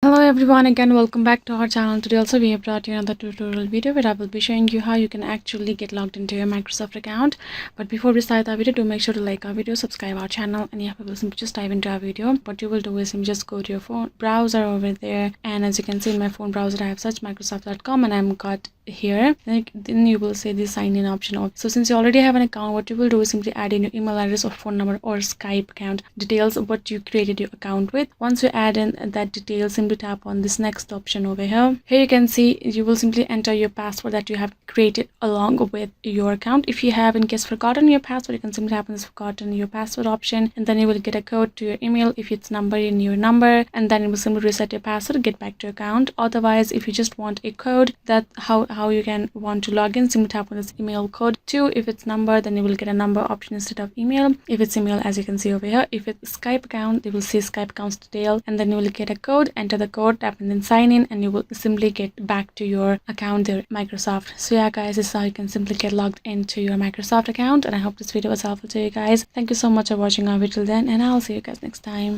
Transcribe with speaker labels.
Speaker 1: Hello everyone, again welcome back to our channel. Today also we have brought you another tutorial video where I will be showing you how you can actually get logged into your Microsoft account. But before we start our video, do make sure to like our video, subscribe our channel, and yeah, we will simply just dive into our video. What you will do is simply just go to your phone browser over there, and as you can see in my phone browser I have searched microsoft.com and I'm got here. Then you will see the sign in option. So since you already have an account, what you will do is simply add in your email address or phone number or Skype account details of what you created your account with. Once you add in that detail, simply tap on this next option over here. Here you can see you will simply enter your password that you have created along with your account. If you have in case forgotten your password, you can simply tap on this forgotten your password option, and then you will get a code to your email. If it's number, in your number, and then it will simply reset your password, get back to your account. Otherwise, if you just want a code, that how you can want to log in, simply tap on this email code too. If it's number, then you will get a number option instead of email. If it's email, as you can see over here. If it's Skype account, you will see Skype accounts detail, and then you will get a code, enter the code, tap and then sign in, and you will simply get back to your account there, Microsoft. So yeah guys, this is how you can simply get logged into your Microsoft account, and I hope this video was helpful to you guys. Thank you so much for watching our video till then, and I'll see you guys next time.